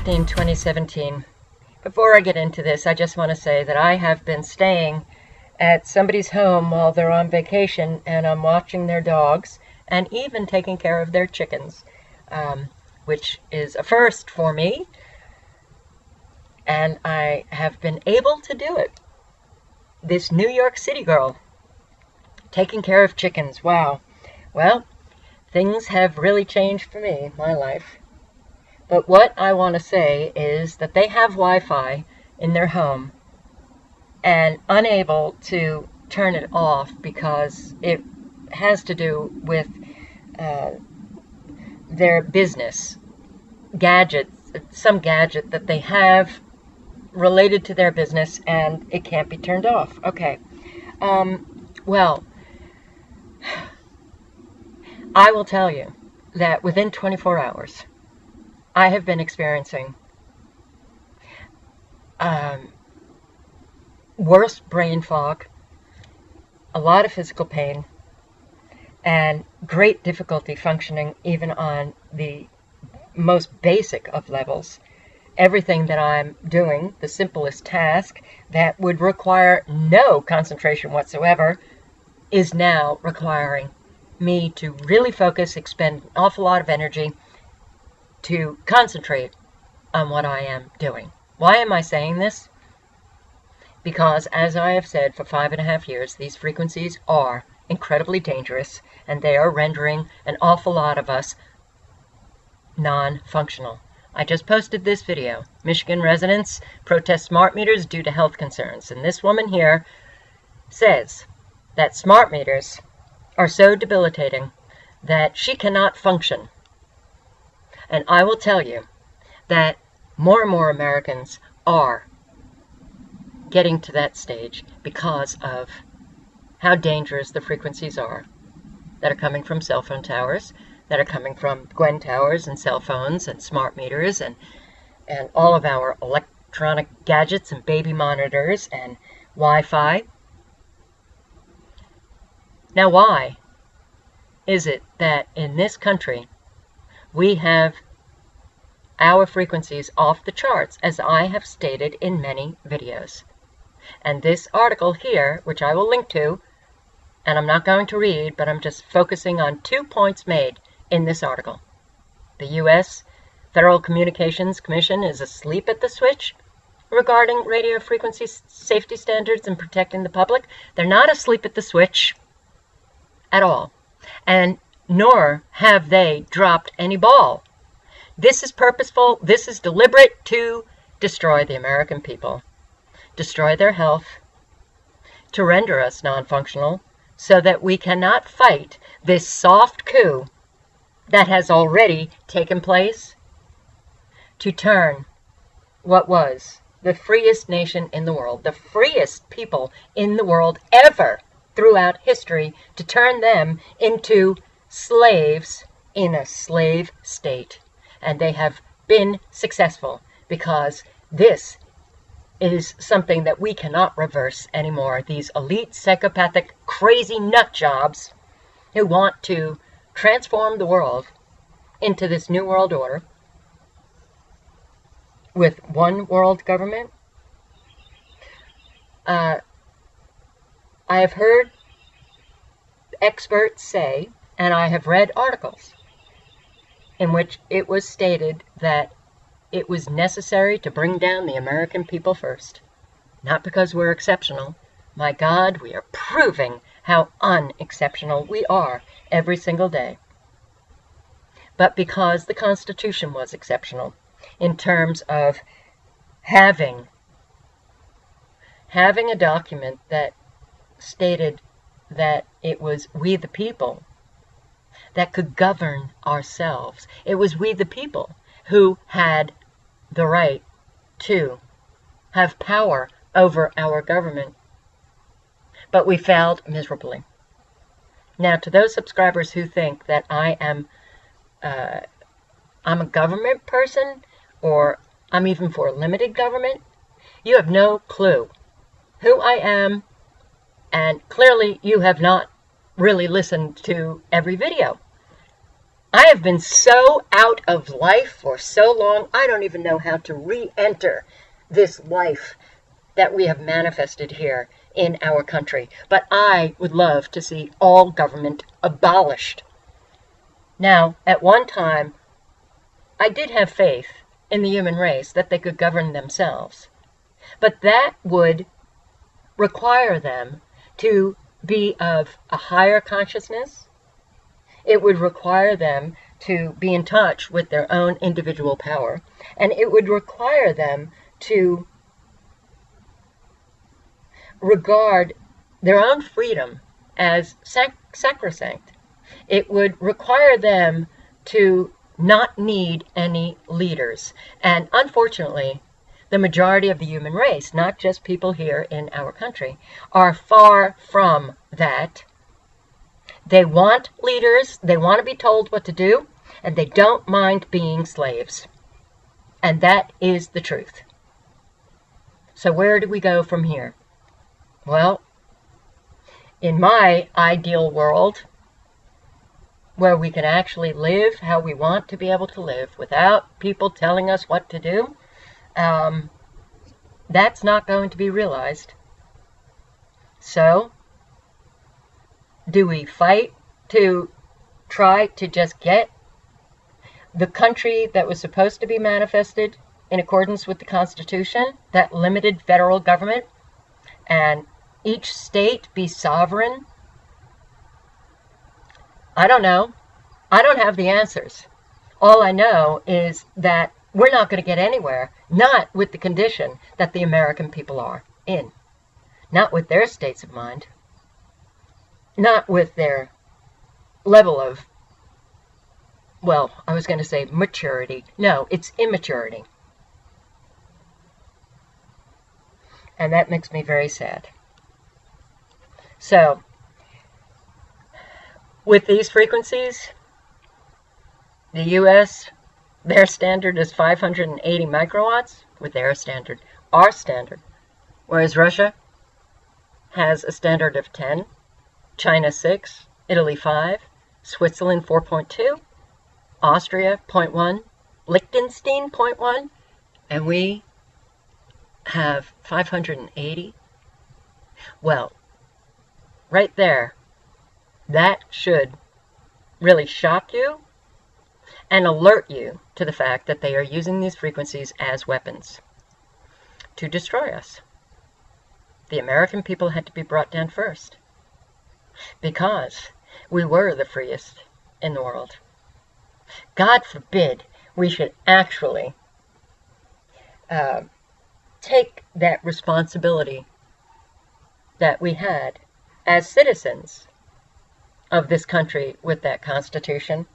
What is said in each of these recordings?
2017. Before I get into this, I just want to say that I have been staying at somebody's home while they're on vacation, and I'm watching their dogs and even taking care of their chickens, which is a first for me, and I have been able to do it. This New York City girl, taking care of chickens, wow. Well, things have really changed for me, my life. But what I want to say is that they have Wi-Fi in their home and unable to turn it off because it has to do with their business gadgets, some gadget that they have related to their business, and it can't be turned off. Okay. Well, I will tell you that within 24 hours, I have been experiencing worse brain fog, a lot of physical pain, and great difficulty functioning even on the most basic of levels. Everything that I'm doing, the simplest task that would require no concentration whatsoever, is now requiring me to really focus, expend an awful lot of energy to concentrate on what I am doing. Why am I saying this? Because, as I have said for 5.5 years, these frequencies are incredibly dangerous, and they are rendering an awful lot of us non-functional. I just posted this video. Michigan residents protest smart meters due to health concerns. And this woman here says that smart meters are so debilitating that she cannot function. And I will tell you that more and more Americans are getting to that stage because of how dangerous the frequencies are that are coming from cell phone towers, that are coming from Gwen towers and cell phones and smart meters and all of our electronic gadgets and baby monitors and Wi-Fi. Now, why is it that in this country we have our frequencies off the charts, as I have stated in many videos? And this article here, which I will link to, and I'm not going to read, but I'm just focusing on 2 points made in this article. The U.S. Federal Communications Commission is asleep at the switch regarding radio frequency safety standards and protecting the public. They're not asleep at the switch at all. And nor have they dropped any ball. This is purposeful. This is deliberate to destroy the American people, destroy their health, to render us non-functional so that we cannot fight this soft coup that has already taken place to turn what was the freest nation in the world, the freest people in the world ever throughout history, to turn them into slaves in a slave state. And they have been successful because this is something that we cannot reverse anymore. These elite, psychopathic, crazy nut jobs who want to transform the world into this new world order with one world government. I have heard experts say, and I have read articles in which it was stated that it was necessary to bring down the American people first. Not because we're exceptional. My God, we are proving how unexceptional we are every single day. But because the Constitution was exceptional in terms of having a document that stated that it was we the people that could govern ourselves. It was we the people who had the right to have power over our government. But we failed miserably. Now, to those subscribers who think that I'm a government person, or I'm even for limited government, you have no clue who I am, and clearly you have not really listened to every video. I have been so out of life for so long, I don't even know how to re-enter this life that we have manifested here in our country. But I would love to see all government abolished. Now, at one time, I did have faith in the human race that they could govern themselves. But that would require them to be of a higher consciousness. It would require them to be in touch with their own individual power. And it would require them to regard their own freedom as sacrosanct. It would require them to not need any leaders. And unfortunately, the majority of the human race, not just people here in our country, are far from that. They want leaders, they want to be told what to do, and they don't mind being slaves. And that is the truth. So where do we go from here? Well, in my ideal world, where we can actually live how we want to be able to live without people telling us what to do, that's not going to be realized. So, do we fight to try to just get the country that was supposed to be manifested in accordance with the Constitution, that limited federal government, and each state be sovereign? I don't know. I don't have the answers. All I know is that we're not going to get anywhere, not with the condition that the American people are in, not with their states of mind, not with their level of, well, I was going to say maturity. No, it's immaturity. And that makes me very sad. So, with these frequencies, the U.S., their standard is 580 microwatts with their standard, our standard. Whereas Russia has a standard of 10, China 6, Italy 5, Switzerland 4.2, Austria 0.1, Liechtenstein 0.1, and we have 580. Well, right there, that should really shock you and alert you to the fact that they are using these frequencies as weapons to destroy us. The American people had to be brought down first because we were the freest in the world. God forbid we should actually take that responsibility that we had as citizens of this country with that Constitution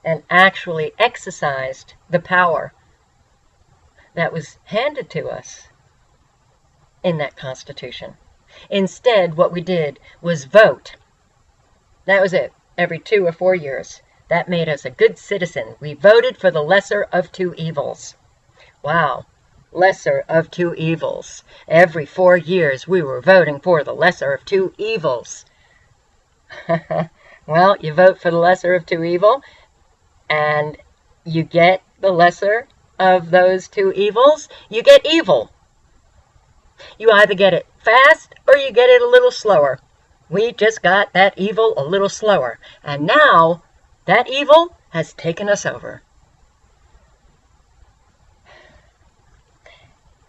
and actually exercised the power that was handed to us in that Constitution. Instead, what we did was vote. That was it. Every 2 or 4 years. That made us a good citizen. We voted for the lesser of two evils. Wow. Lesser of two evils. Every 4 years we were voting for the lesser of two evils. Well, you vote for the lesser of two evil, and you get the lesser of those two evils, you get evil. You either get it fast or you get it a little slower. We just got that evil a little slower. And now that evil has taken us over.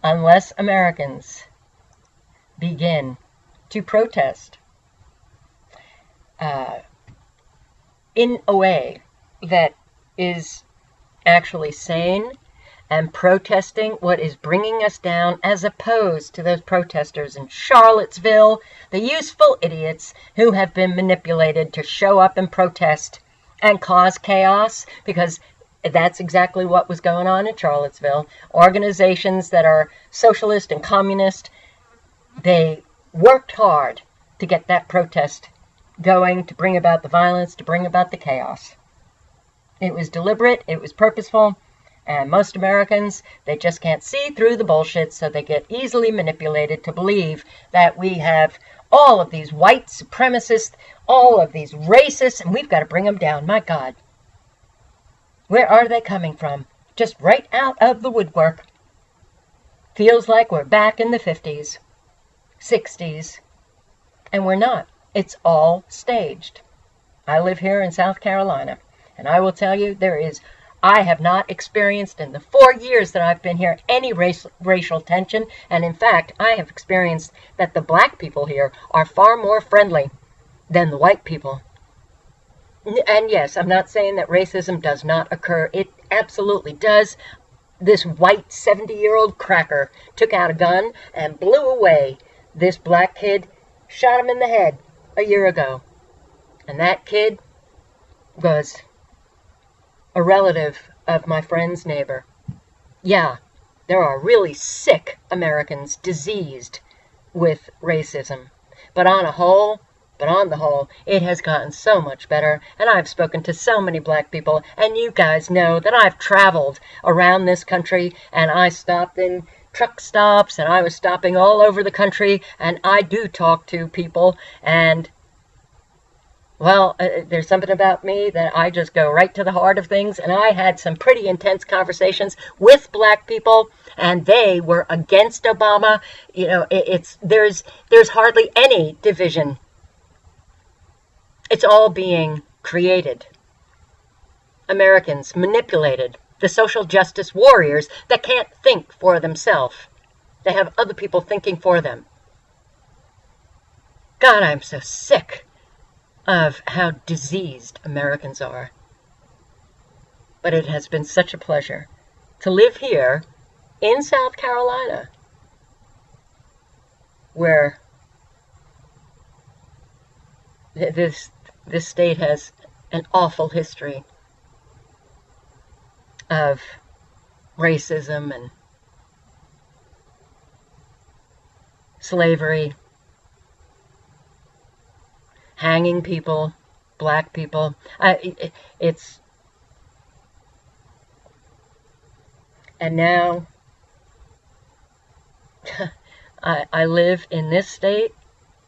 Unless Americans begin to protest in a way that is actually sane and protesting what is bringing us down, as opposed to those protesters in Charlottesville, the useful idiots who have been manipulated to show up and protest and cause chaos, because that's exactly what was going on in Charlottesville. Organizations that are socialist and communist, they worked hard to get that protest going, to bring about the violence, to bring about the chaos. It was deliberate, it was purposeful, and most Americans, they just can't see through the bullshit, so they get easily manipulated to believe that we have all of these white supremacists, all of these racists, and we've got to bring them down. My God. Where are they coming from? Just right out of the woodwork. Feels like we're back in the 50s, 60s, and we're not. It's all staged. I live here in South Carolina, and I will tell you, I have not experienced in the 4 years that I've been here any racial tension, and in fact, I have experienced that the black people here are far more friendly than the white people. And yes, I'm not saying that racism does not occur. It absolutely does. This white 70-year-old cracker took out a gun and blew away this black kid, shot him in the head a year ago. And that kid was a relative of my friend's neighbor. Yeah, there are really sick Americans diseased with racism. But on the whole, it has gotten so much better. And I've spoken to so many black people, and you guys know that I've traveled around this country, and I stopped in truck stops, and I was stopping all over the country, and I do talk to people, and well, there's something about me that I just go right to the heart of things, and I had some pretty intense conversations with black people, and they were against Obama. You know, there's hardly any division. It's all being created. Americans manipulated. The social justice warriors that can't think for themselves. They have other people thinking for them. God, I'm so sick of how diseased Americans are. But it has been such a pleasure to live here in South Carolina, where this state has an awful history of racism and slavery, hanging people, black people. And now I live in this state,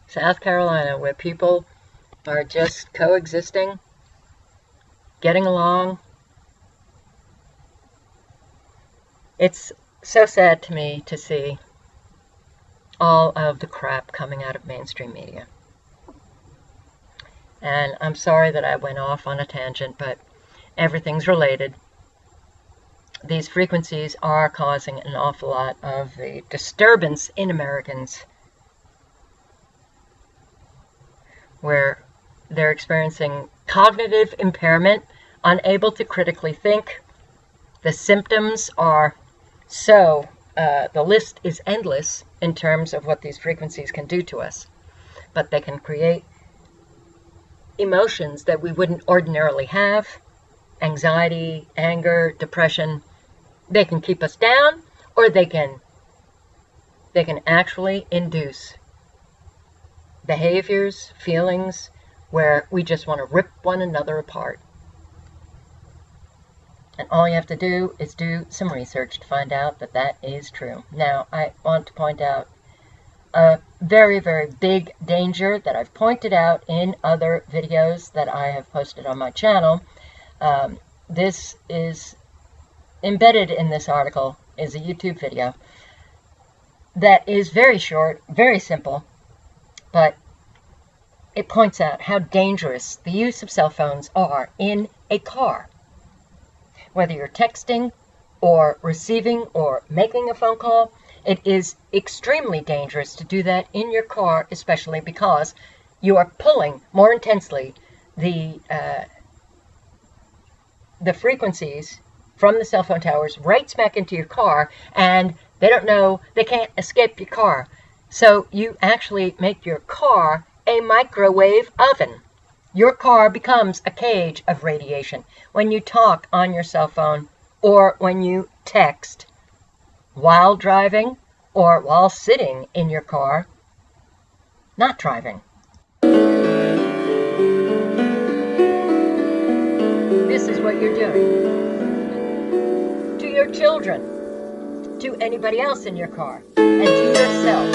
South Carolina, where people are just coexisting, getting along. It's so sad to me to see all of the crap coming out of mainstream media. And I'm sorry that I went off on a tangent, but everything's related. These frequencies are causing an awful lot of the disturbance in Americans, where they're experiencing cognitive impairment, unable to critically think. The symptoms are the list is endless in terms of what these frequencies can do to us. But they can create emotions that we wouldn't ordinarily have, anxiety, anger, depression. They can keep us down, or they can actually induce behaviors, feelings, where we just want to rip one another apart. And all you have to do is do some research to find out that that is true. Now, I want to point out a very, very big danger that I've pointed out in other videos that I have posted on my channel. This is embedded in this article is a YouTube video that is very short, very simple, but it points out how dangerous the use of cell phones are in a car. Whether you're texting or receiving or making a phone call, it is extremely dangerous to do that in your car, especially because you are pulling more intensely the frequencies from the cell phone towers right smack into your car, and they can't escape your car. So you actually make your car a microwave oven. Your car becomes a cage of radiation when you talk on your cell phone or when you text while driving or while sitting in your car, not driving. This is what you're doing to your children, to anybody else in your car, and to yourself.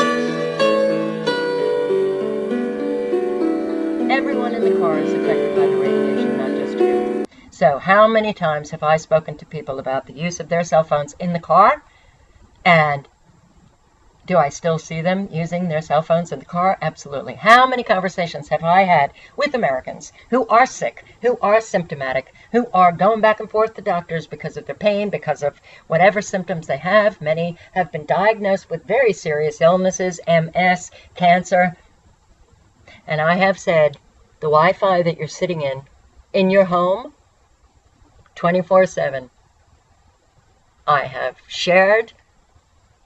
Everyone in the car is affected by the radiation, not just you. So how many times have I spoken to people about the use of their cell phones in the car? And do I still see them using their cell phones in the car? Absolutely. How many conversations have I had with Americans who are sick, who are symptomatic, who are going back and forth to doctors because of their pain, because of whatever symptoms they have? Many have been diagnosed with very serious illnesses, MS, cancer. And I have said, the Wi-Fi that you're sitting in your home, 24/7, I have shared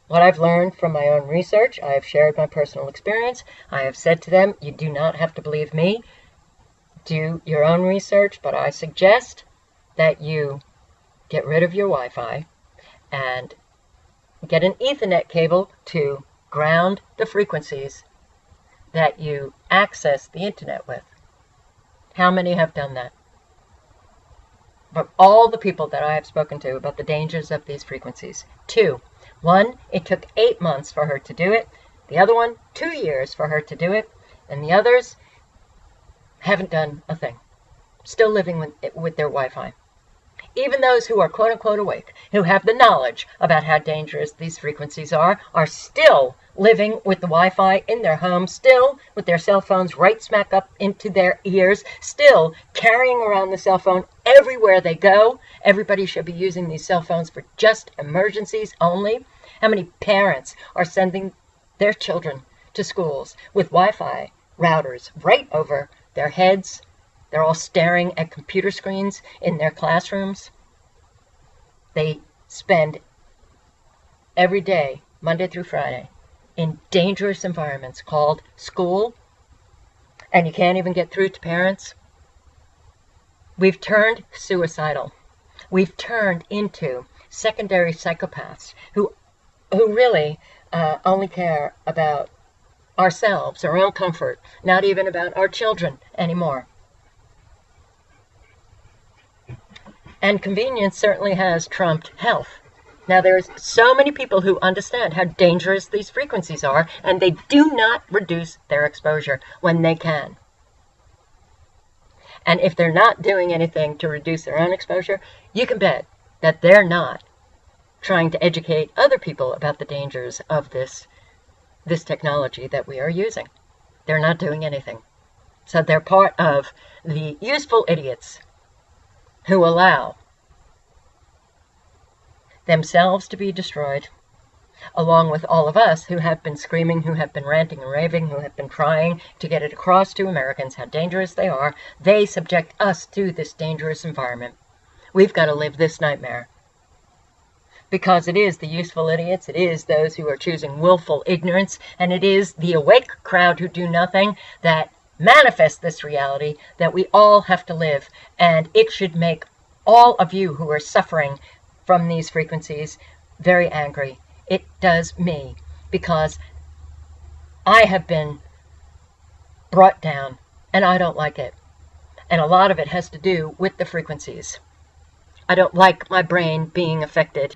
what I've learned from my own research. I have shared my personal experience. I have said to them, you do not have to believe me. Do your own research, but I suggest that you get rid of your Wi-Fi and get an Ethernet cable to ground the frequencies that you access the internet with. How many have done that? But all the people that I have spoken to about the dangers of these frequencies. 2. One, it took 8 months for her to do it. The other one, 2 years for her to do it. And the others haven't done a thing. Still living with their Wi-Fi. Even those who are quote-unquote awake, who have the knowledge about how dangerous these frequencies are still living with the Wi-Fi in their home, still with their cell phones right smack up into their ears, still carrying around the cell phone everywhere they go. Everybody should be using these cell phones for just emergencies only. How many parents are sending their children to schools with Wi-Fi routers right over their heads? They're all staring at computer screens in their classrooms. They spend every day, Monday through Friday, in dangerous environments called school, and you can't even get through to parents. We've turned suicidal. We've turned into secondary psychopaths who really only care about ourselves, our own comfort, not even about our children anymore. And convenience certainly has trumped health. Now, there's so many people who understand how dangerous these frequencies are, and they do not reduce their exposure when they can. And if they're not doing anything to reduce their own exposure, you can bet that they're not trying to educate other people about the dangers of this technology that we are using. They're not doing anything. So they're part of the useful idiots who allow themselves to be destroyed, along with all of us who have been screaming, who have been ranting and raving, who have been trying to get it across to Americans how dangerous they are. They subject us to this dangerous environment. We've got to live this nightmare. Because it is the useful idiots, it is those who are choosing willful ignorance, and it is the awake crowd who do nothing that manifest this reality that we all have to live. And it should make all of you who are suffering from these frequencies very angry. It does me, because I have been brought down and I don't like it. And a lot of it has to do with the frequencies. I don't like my brain being affected.